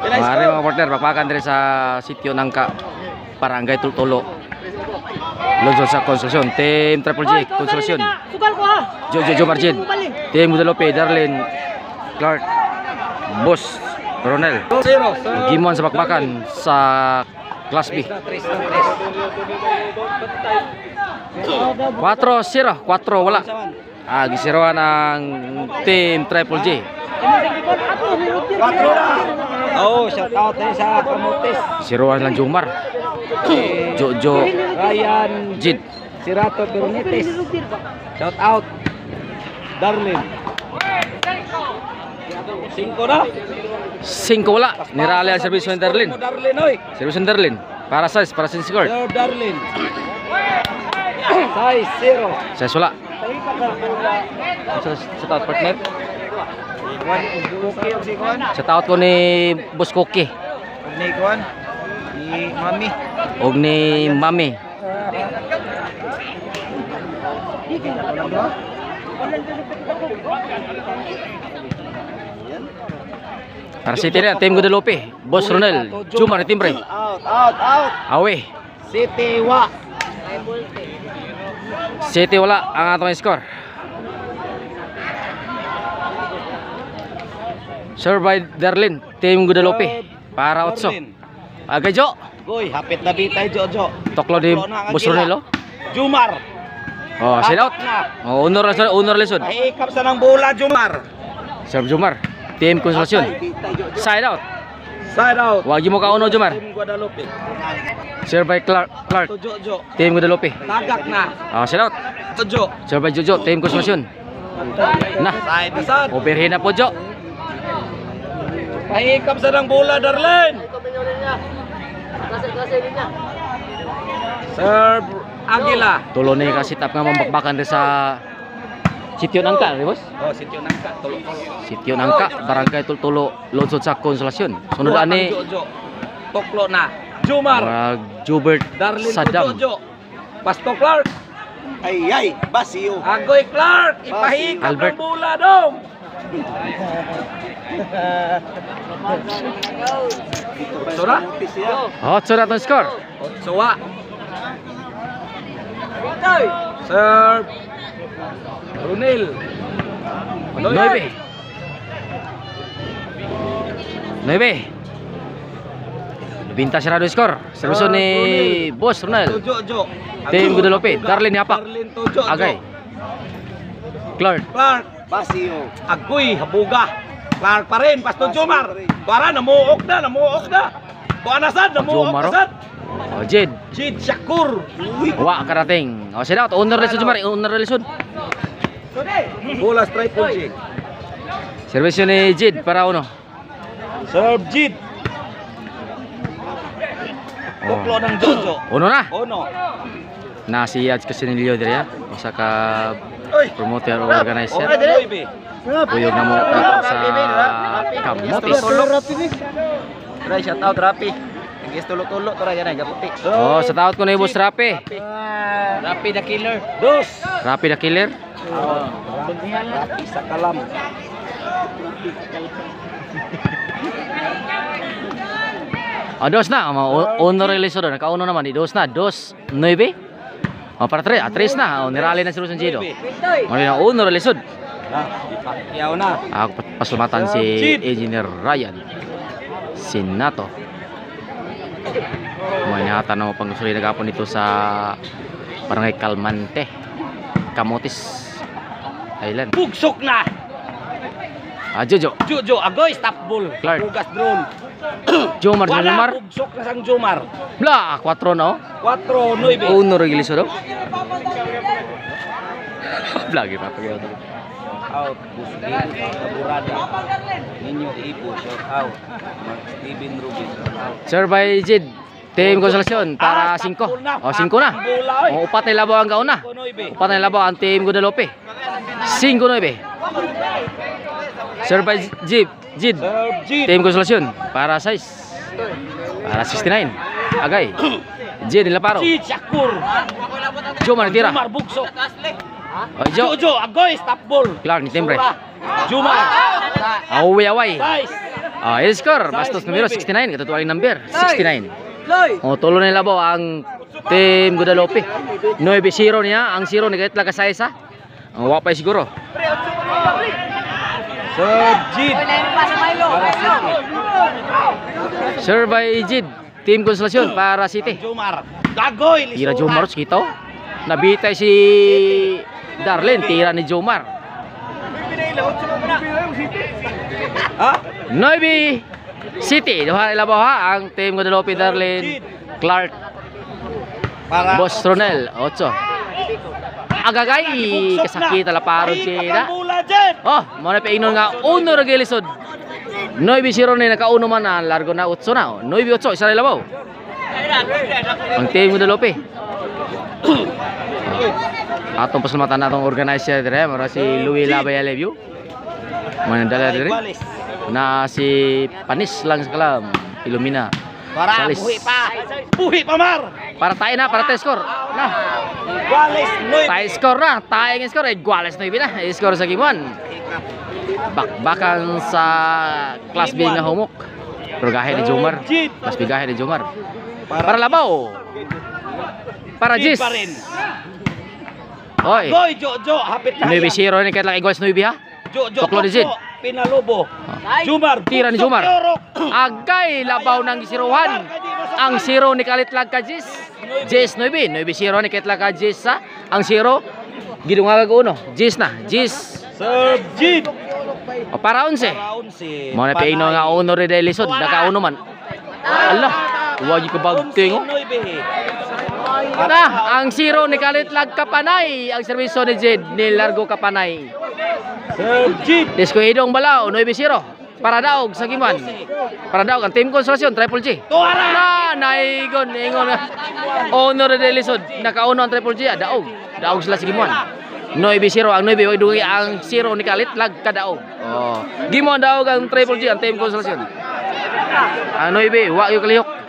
Mari mga partner, bakbakan din sa sitio Nangka, Barangay Tultulo, Lungsod sa Konsolasyon. Team Triple J, Konsolasyon. Jojo Margin. Team Guadalupe, Darlene, Clark, Boss, Ronel. Gimon sa bakbakan sa Class B. 4-0, 4 wala. Gisiroan ng Team Triple J. Oh, shout out din sa Camotes. Siruan lang Jumar. Jojo Ryan Jid. Sirato Bernites. Shout out Darlene. 5 na. 5 wala. Nirali ang servisyo ng Darlene. Darlene oy. Servisyo ng Darlene. Para size, para sin score. Sir Darlene. 6-0. Size wala. Sa taot partner. Sa taot ko ni Boss Cookie. Ni Kwan. Ni Mami. Og ni Mami. Para City na, Team Guadalupe, Boss Ronel, Jumar, Timbre. Out. Awe. City wa. City wala ang atong score. Serve by Darlene, Team Guadalupe. Para 8. Agay Jo. Goy, hapit na bitay Jojo. Toklo di Boss Ronel. Jumar. Oh, side out. Oh, honor lesson. Hikap sa ng bola Jumar. Serve Jumar, Team Konsolasyon. Side out. Side out. Wag mo ka uno Jumar. Team Guadalupe. Serve by Clark, Jojo. Team Guadalupe. Tagak na. Side out. Jojo. Serve by Jojo, Team Konsolasyon. Nah, Side na sad. overhead na po Jo. Hikap sa ng bola Darlene. Serve Aguila. Tulo na yung kasitap nga mambakbakan rin sa Sitio Nangka, di boss? Oh, Sitio Nangka, tulo. Sitio Nangka, Barangay Tultulo, Lungsod sa Konsolasyon. Sunod ani Toklo na. Jumar. Jubert Darlene Saddam. Jojo. Pasto Clark. Ay, Basio. Agoy Clark. Ipahikap Albert. ng bola dong. Sura? So na itong score. Suwa. Serve. Runel. 9. 9. Binta sarado score. Servisyo ni Boss Ronel. Jojo. Team Guadalupe, Darlene Hapak. Darlene Jojo. Agay. Clark. Clark. Basio. Agoy, habuga. Clark pa rin, Pasto Jomar. Para, namuok na. Buwan asad, namuok Jomar, oh. asad. Jid. Jid Shakur. Wa karating. Side out. Owner lesson Jumar. Owner lesson. Bola Triple J. Servisyo ni Jid para uno. Serve Jid. Tuklo ng Jojo. Uno na. Ono. Si Yads Casinilio diri ya. Usa ka promoter o organizer. Buyog na mo sa Camotes. Try shout out Rapi. Nagis tulo-tulo to ra yan ay gaputi. Oh, sa taot ko na Boss Rapi. Rapi the killer. Dos. Rapi the killer. Rapi sa kalam. Dos na. Honor release doon. Nakauno naman. Dos na. 2-9. Para 3. 3 na. Nirali na si Rosan Jido. Mali na honor release doon. Yaw na. Ako pasalamatan si Engineer Ryan Sinato. May nahatan na pangusuli na kapon dito sa Barangay Calmante, Camotes Island. Bugsok na. Jojo. Jojo agoy stop ball. Clark. Bugas drone. Jomar. Wala bugsok na sang Jomar. Blah, 4 na. 4-9. Honor release daw. Lagi pa pag Out. Busgi. Kaburada. Ninyo Ipo shout out. Mark Steven Rubin shout out. Sir by Jid, Team Konsolasyon para 5. 5 na. Upat na labaw ang kauna. Upat na labaw ang Team Guadalupe. 5-9. Sir by Jid, Team Konsolasyon para 6. Para 69. Agay. Jid nila paro. Jid Shakur. Jomar tira. Jomar bugsok. Jojo agoy stop ball. Clark ni Timbre. Jomar. Away. Nice. Oh, el score bastos numero 69 katutuan yung number 69. Oh, tulo na labaw ang Team Guadalupe. 9-0 niya ang 0 ni Kaitla Kasaysa. Ang wapay siguro. Sergid. Para City. Serve by Jid. Team Consolacion para City. Jomar. Dagoy. Tira Jomar kita. Nabitay si Darlene, tira ni Jomar. Ha? 9 City, duha ilabaw ha ang Team Guadalupe, Darlene, Clark, Para Boss Ronel, 8. Agagay kasakita la paro sila. Oh, mo na painon nga uno ra gilisod. 9-0 ni nakauno man na largo na 8 na. 9-8 isa ra ilabaw. Ang Team Guadalupe. Atong pasalamatan natong organizer dire, mara si Louis Labay Alevio. Manandala dire. Na si Panis lang sa kalam, Ilumina. para Salis. Buhi pa mar. Para tayo na, para tayo score. Na. Wales noy. Tayo score na, tayo ng score. Iguales na ibig na, score sa Gimuan. Bakbakan sa Class B nga humok. Pero gahe ni Jomar. Class B gahe ni Jomar. Para labaw. Para Jis. Pa rin. Oy. Goy Jojo hapit na. 9-0 ni kahit lang iguales 9 ha. Jojo. Tuklo ni Jid. Pinalobo. Jomar. Tira ni Jomar. Agay labaw ng gisiruhan. Ang 0 ni Kalitlag ka Jis. Jis 9. 9-0 ni Kalitlag ka Jis ha. Ang 0 gidungagag uno. Jis na. Jis. Sergid. O para 11. Round si. Mo na piino nga uno rin dahil lisod. Nakauno man. Allah. Huwag yung kabagting oh. Na, ang 0 ni Kalitlag Kapanay. Ang servisyo ni Jid ni Largo Kapanay. Sergid. Deskuhidong balao 9-0. Para daog sa Gimuan. Para daog ang Team Consolacion Triple G. Na naigon ingon. Honor de lisod. Nakauno ang Triple G. Daog. Daog sila sa Gimuan. 9-0 ang 9 wag dungi ang 0 ni Kalitlag kadaog. Oh. Gimuan daog ang Triple G ang Team Consolacion. Ang 9 wa yung kalihok.